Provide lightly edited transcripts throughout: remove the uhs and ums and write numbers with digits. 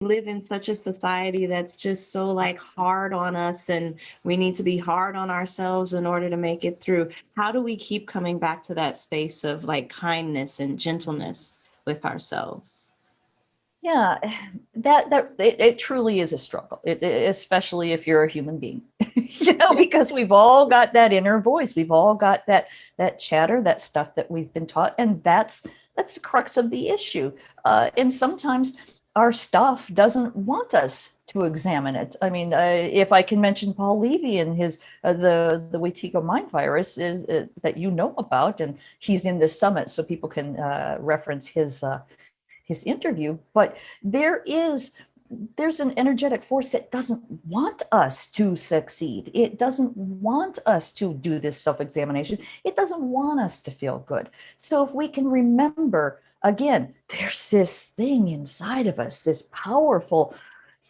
live in such a society that's just so like hard on us, and we need to be hard on ourselves in order to make it through. How do we keep coming back to that space of like kindness and gentleness with ourselves? Yeah, it truly is a struggle, especially if you're a human being, because we've all got that inner voice, we've all got that chatter, that stuff that we've been taught, and that's the crux of the issue. And sometimes our stuff doesn't want us to examine it. I mean, if I can mention Paul Levy and his the Wetiko mind virus is that you know about, and he's in this summit, so people can reference his interview. But there is there's an energetic force that doesn't want us to succeed. It doesn't want us to do this self-examination. It doesn't want us to feel good. So if we can remember, again, there's this thing inside of us, this powerful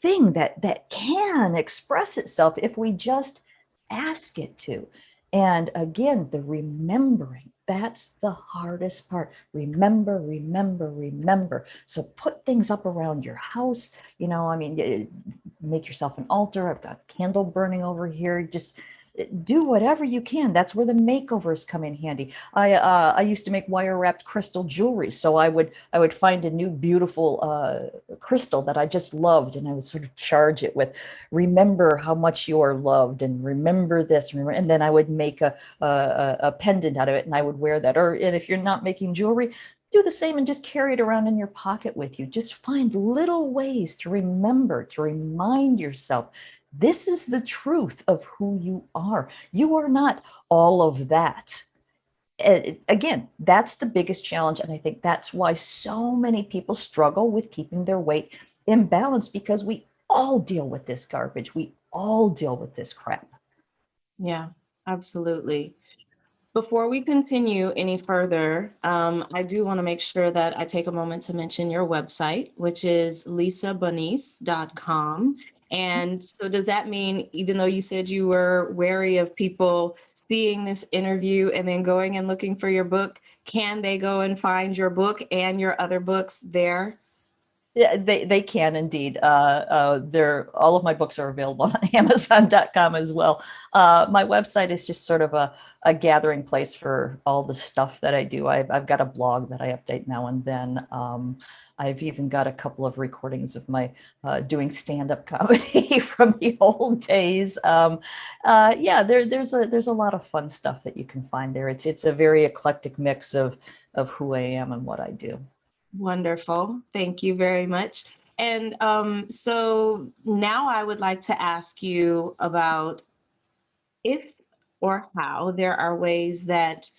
thing that can express itself if we just ask it to. And again, the remembering, that's the hardest part. Remember, remember, remember. So put things up around your house. I mean, make yourself an altar. I've got a candle burning over here. Just do whatever you can. That's where the makeovers come in handy. I used to make wire wrapped crystal jewelry, so I would find a new beautiful crystal that I just loved, and I would sort of charge it with, remember how much you are loved, and remember this, remember, and then I would make a pendant out of it, and I would wear that. And if you're not making jewelry, do the same and just carry it around in your pocket with you. Just find little ways to remember, to remind yourself this is the truth of who you are. You are not all of that. Again, that's the biggest challenge. And I think that's why so many people struggle with keeping their weight in balance, because we all deal with this garbage. We all deal with this crap. Yeah, absolutely. Before we continue any further, I do want to make sure that I take a moment to mention your website, which is lisabonice.com. And so, does that mean, even though you said you were wary of people seeing this interview and then going and looking for your book, can they go and find your book and your other books there? Yeah, they can indeed. They're all of my books are available on Amazon.com as well. My website is just sort of a gathering place for all the stuff that I do. I've got a blog that I update now and then. I've even got a couple of recordings of my doing stand-up comedy from the old days. Yeah, there's a lot of fun stuff that you can find there. It's a very eclectic mix of who I am and what I do. Wonderful. Thank you very much. And so now I would like to ask you about if or how there are ways that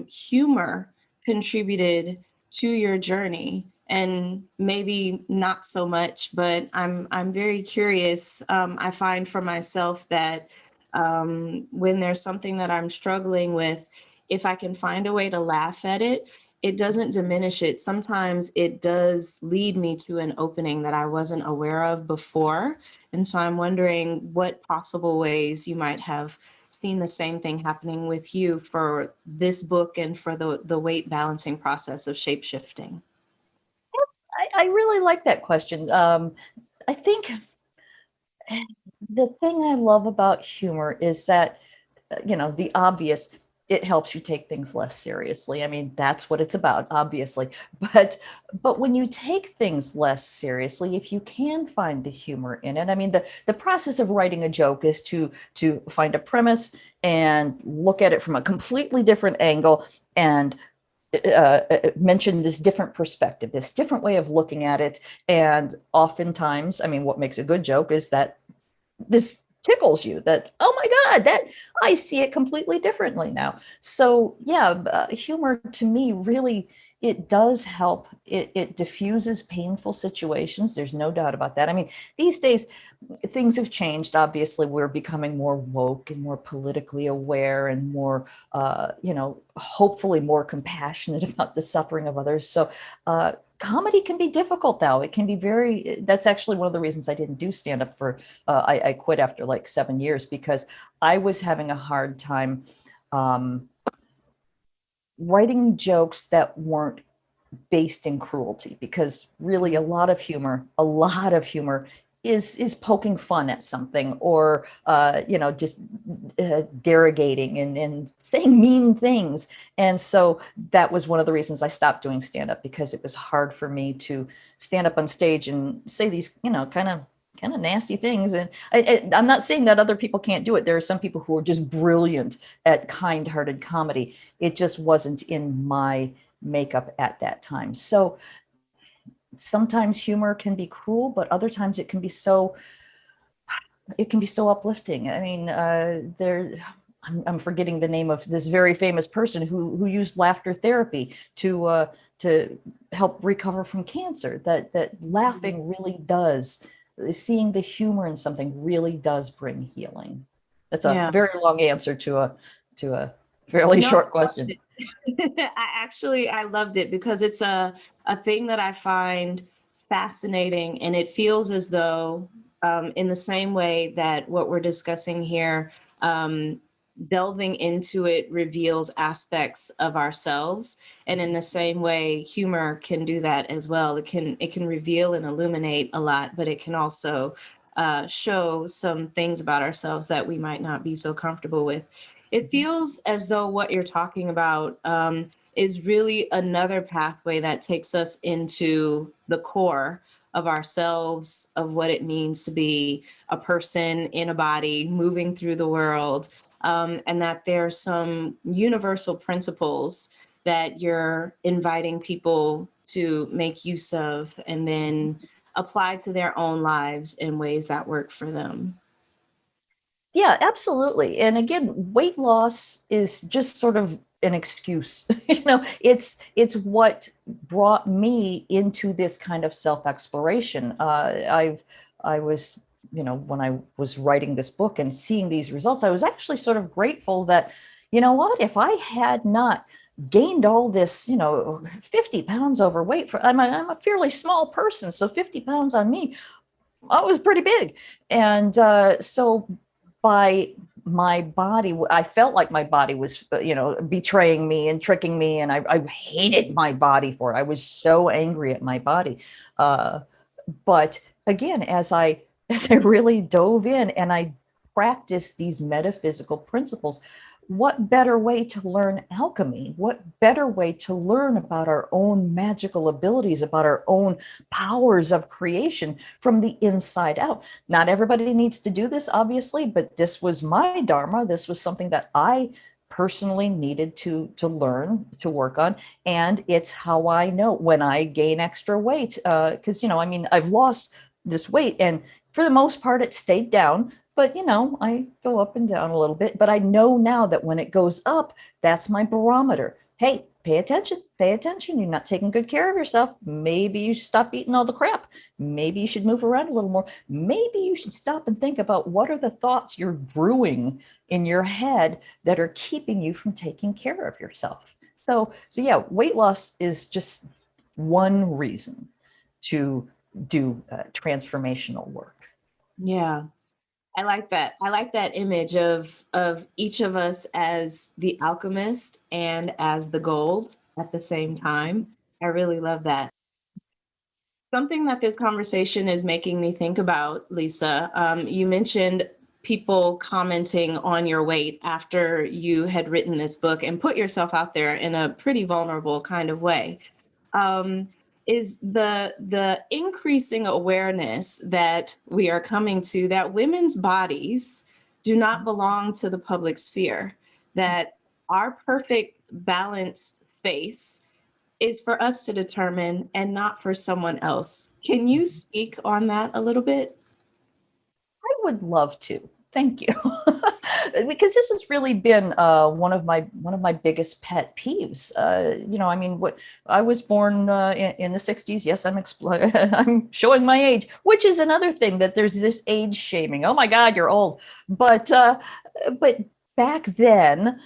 humor contributed to your journey, and maybe not so much, but I'm very curious. I find for myself that when there's something that I'm struggling with, if I can find a way to laugh at it, it doesn't diminish it. Sometimes it does lead me to an opening that I wasn't aware of before. And so I'm wondering what possible ways you might have seen the same thing happening with you for this book and for the weight balancing process of shape shifting. I really like that question. I think the thing I love about humor is that, the obvious, it helps you take things less seriously. I mean, that's what it's about, obviously. But but when you take things less seriously, if you can find the humor in it, I mean, the process of writing a joke is to find a premise and look at it from a completely different angle and mention this different perspective, this different way of looking at it. And oftentimes, I mean, what makes a good joke is that this tickles you, that, oh my God, that I see it completely differently now. So yeah, humor to me really, it does help. It diffuses painful situations. There's no doubt about that. I mean, these days things have changed. Obviously, we're becoming more woke and more politically aware and more, hopefully more compassionate about the suffering of others. So comedy can be difficult now. It can be that's actually one of the reasons I didn't do stand up for, I quit after like 7 years, because I was having a hard time um, writing jokes that weren't based in cruelty, because really a lot of humor is poking fun at something, or just derogating and saying mean things. And so that was one of the reasons I stopped doing stand-up, because it was hard for me to stand up on stage and say these kind of nasty things. And I'm not saying that other people can't do it. There are some people who are just brilliant at kind-hearted comedy. It just wasn't in my makeup at that time. So sometimes humor can be cruel, but other times it can be so uplifting. I mean, I'm forgetting the name of this very famous person who used laughter therapy to help recover from cancer. That laughing really does, seeing the humor in something really does bring healing. That's a Yeah. very long answer to a fairly No, short question. I loved it because it's a thing that I find fascinating, and it feels as though, in the same way that what we're discussing here, um, delving into it reveals aspects of ourselves, and in the same way, humor can do that as well. It can reveal and illuminate a lot, but it can also show some things about ourselves that we might not be so comfortable with. It feels as though what you're talking about, is really another pathway that takes us into the core of ourselves, of what it means to be a person in a body, moving through the world, and that there are some universal principles that you're inviting people to make use of and then apply to their own lives in ways that work for them. Yeah, absolutely. And again, weight loss is just sort of an excuse. It's what brought me into this kind of self-exploration. I was, when I was writing this book and seeing these results, I was actually sort of grateful that, what, if I had not gained all this, 50 pounds overweight, I'm a fairly small person, so 50 pounds on me, I was pretty big. And so by my body, I felt like my body was, betraying me and tricking me, and I hated my body for it. I was so angry at my body. Uh, but again, as I really dove in and I practiced these metaphysical principles, what better way to learn alchemy? What better way to learn about our own magical abilities, about our own powers of creation from the inside out? Not everybody needs to do this, obviously, but this was my dharma. This was something that I personally needed to learn, to work on. And it's how I know when I gain extra weight, because I've lost this weight, and for the most part it stayed down, but I go up and down a little bit. But I know now that when it goes up, that's my barometer. Hey, pay attention, pay attention, you're not taking good care of yourself. Maybe you should stop eating all the crap. Maybe you should move around a little more. Maybe you should stop and think about what are the thoughts you're brewing in your head that are keeping you from taking care of yourself. So yeah, weight loss is just one reason to do transformational work. Yeah. I like that. I like that image of each of us as the alchemist and as the gold at the same time. I really love that. Something that this conversation is making me think about, Lisa, you mentioned people commenting on your weight after you had written this book and put yourself out there in a pretty vulnerable kind of way. um, is the increasing awareness that we are coming to, that women's bodies do not belong to the public sphere, that our perfect balanced space is for us to determine and not for someone else. Can you speak on that a little bit? I would love to. Thank you. Because this has really been one of my biggest pet peeves. What I was born in the '60s. Yes, I'm showing my age, which is another thing, that there's this age shaming. Oh my God, you're old. But back then,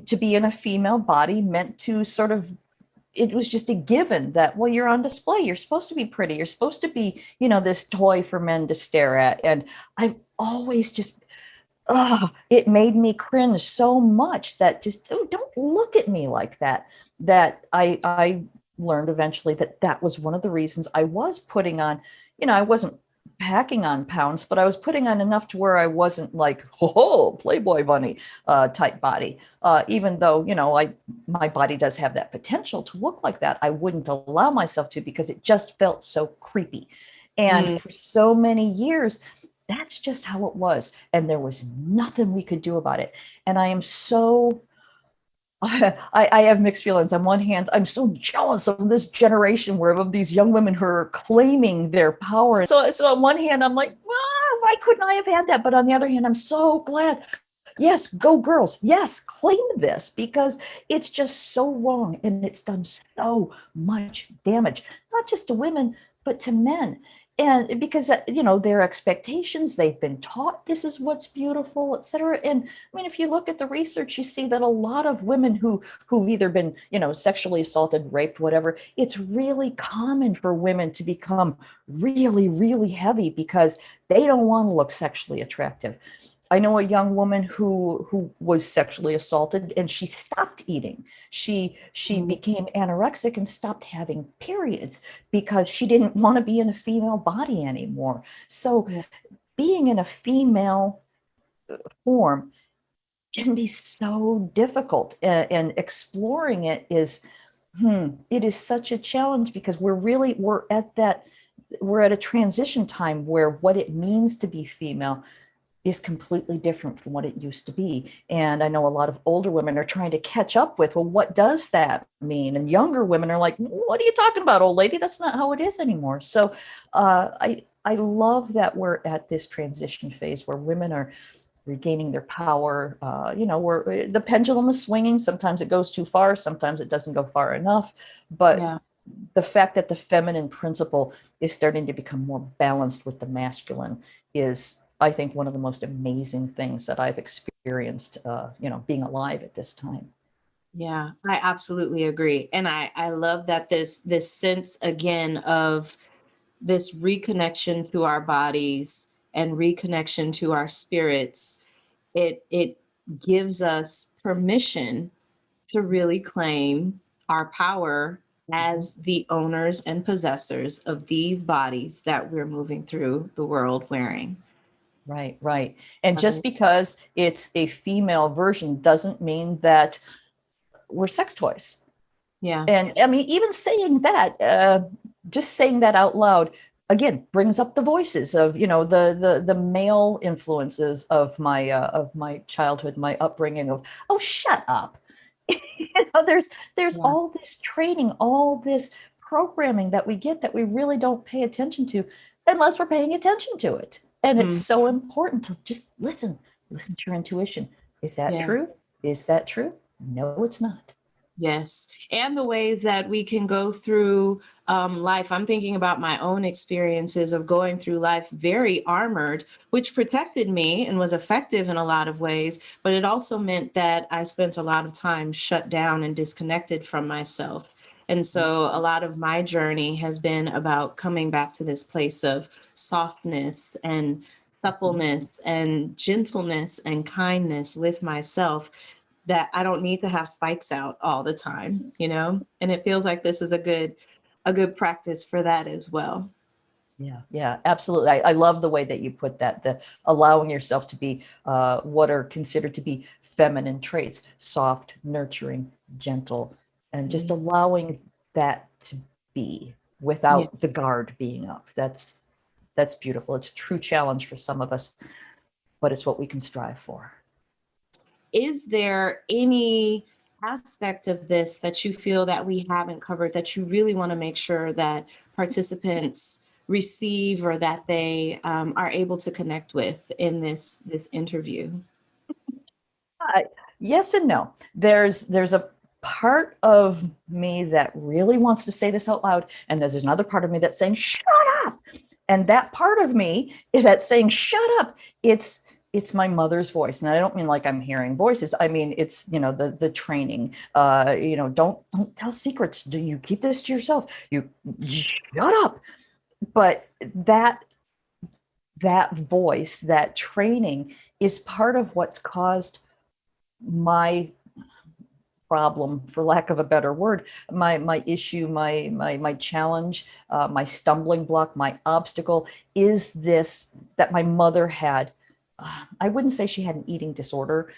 to be in a female body meant to sort of, it was just a given that, well, you're on display, you're supposed to be pretty, you're supposed to be, this toy for men to stare at. And I've always just, it made me cringe so much, that just, oh, don't look at me like that. That I learned eventually that that was one of the reasons I was putting on, I wasn't packing on pounds, but I was putting on enough to where I wasn't like, oh, Playboy bunny type body. Even though, my body does have that potential to look like that, I wouldn't allow myself to because it just felt so creepy. And Mm, for so many years, that's just how it was. And there was nothing we could do about it. And I am so I have mixed feelings. On one hand, I'm so jealous of this generation where of these young women who are claiming their power. So on one hand, I'm like, why couldn't I have had that? But on the other hand, I'm so glad. Yes, go girls. Yes, claim this because it's just so wrong and it's done so much damage, not just to women, but to men. And because, their expectations, they've been taught this is what's beautiful, etc. And I mean, if you look at the research, you see that a lot of women who've either been, sexually assaulted, raped, whatever, it's really common for women to become really, really heavy because they don't want to look sexually attractive. I know a young woman who was sexually assaulted and she stopped eating. She mm, became anorexic and stopped having periods because she didn't want to be in a female body anymore. So yeah, being in a female form can be so difficult, and exploring it is it is such a challenge because we're at a transition time where what it means to be female is completely different from what it used to be. And I know a lot of older women are trying to catch up with, well, what does that mean? And younger women are like, what are you talking about, old lady? That's not how it is anymore. So I love that we're at this transition phase where women are regaining their power. Where the pendulum is swinging. Sometimes it goes too far. Sometimes it doesn't go far enough. But yeah. the fact that the feminine principle is starting to become more balanced with the masculine is, I think, one of the most amazing things that I've experienced, being alive at this time. Yeah, I absolutely agree. And I love that this sense again of this reconnection to our bodies and reconnection to our spirits, it gives us permission to really claim our power Mhm. as the owners and possessors of these bodies that we're moving through the world wearing. Right, right. And just Right. because it's a female version doesn't mean that we're sex toys. Yeah. And I mean, even saying that, just saying that out loud, again, brings up the voices of, the male influences of my childhood, my upbringing of, oh, shut up. There's Yeah. all this training, all this programming that we get that we really don't pay attention to unless we're paying attention to it. And it's Mm, so important to just listen to your intuition. Is that yeah. true? Is that true? No, it's not. Yes. And the ways that we can go through life. I'm thinking about my own experiences of going through life very armored, which protected me and was effective in a lot of ways. But it also meant that I spent a lot of time shut down and disconnected from myself. And so a lot of my journey has been about coming back to this place of softness and suppleness and gentleness and kindness with myself, that I don't need to have spikes out all the time, you know? And it feels like this is a good practice for that as well. Yeah, yeah, absolutely. I love the way that you put that, the allowing yourself to be what are considered to be feminine traits, soft, nurturing, gentle, and just Mm, allowing that to be yeah. without the guard being up. That's beautiful. It's a true challenge for some of us, but it's what we can strive for. Is there any aspect of this that you feel that we haven't covered that you really want to make sure that participants receive or that they are able to connect with in this interview? Uh, yes and no. There's a part of me that really wants to say this out loud, and there's another part of me that's saying, shut up. And that part of me is that saying, shut up. It's my mother's voice. And I don't mean like I'm hearing voices. I mean, it's, the training, don't tell secrets. Do you keep this to yourself? You shut up. But that voice, that training is part of what's caused my problem, for lack of a better word, my issue, my challenge, my stumbling block, my obstacle is this, that my mother had. I wouldn't say she had an eating disorder.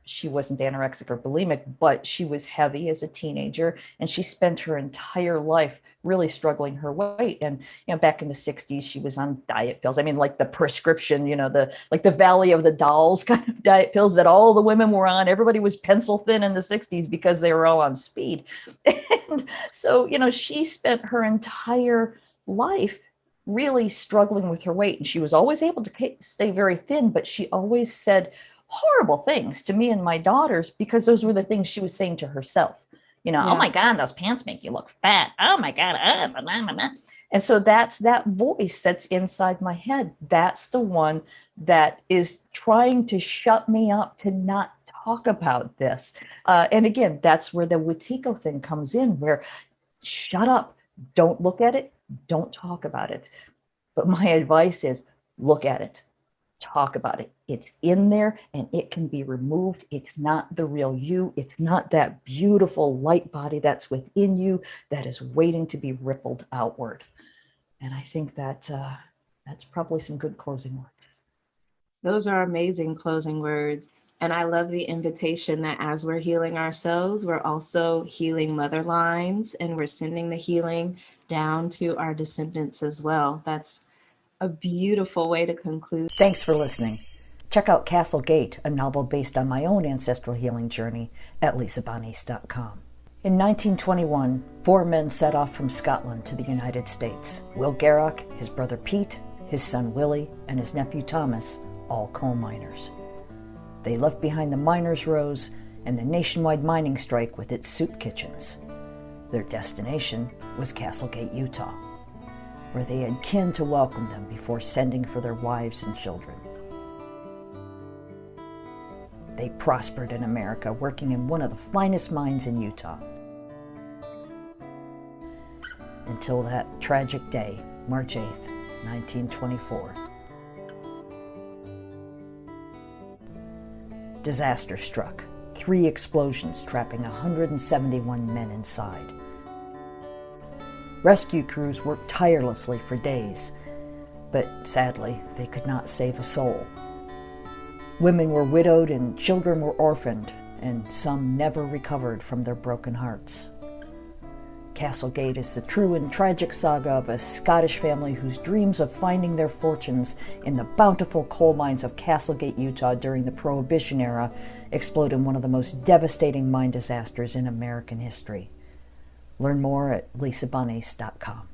She wasn't anorexic or bulimic, but she was heavy as a teenager, and she spent her entire life really struggling her weight. And back in the 60s, she was on diet pills. I mean, like the prescription, the Valley of the Dolls kind of diet pills that all the women were on. Everybody was pencil thin in the 60s because they were all on speed. And so, she spent her entire life really struggling with her weight. And she was always able to stay very thin, but she always said horrible things to me and my daughters because those were the things she was saying to herself. Oh my God, those pants make you look fat. Oh my God. And so that's that voice that's inside my head. That's the one that is trying to shut me up to not talk about this. And again, that's where the Wetiko thing comes in, where shut up, don't look at it, don't talk about it. But my advice is look at it, talk about it. It's in there and it can be removed. It's not the real you. It's not that beautiful light body that's within you that is waiting to be rippled outward. And I think that that's probably some good closing words. Those are amazing closing words. And I love the invitation that as we're healing ourselves, we're also healing mother lines, and we're sending the healing down to our descendants as well. That's a beautiful way to conclude. Thanks for listening. Check out Castle Gate, a novel based on my own ancestral healing journey, at lisabonis.com. In 1921, 4 men set off from Scotland to the United States. Will Garrock, his brother Pete, his son Willie, and his nephew Thomas, all coal miners. They left behind the miners' rows and the nationwide mining strike with its soup kitchens. Their destination was Castlegate, Utah, where they had kin to welcome them before sending for their wives and children. They prospered in America, working in one of the finest mines in Utah. Until that tragic day, March 8th, 1924. Disaster struck. 3 explosions trapping 171 men inside. Rescue crews worked tirelessly for days, but sadly, they could not save a soul. Women were widowed and children were orphaned, and some never recovered from their broken hearts. Castlegate is the true and tragic saga of a Scottish family whose dreams of finding their fortunes in the bountiful coal mines of Castlegate, Utah during the Prohibition era explode in one of the most devastating mine disasters in American history. Learn more at lisabonis.com.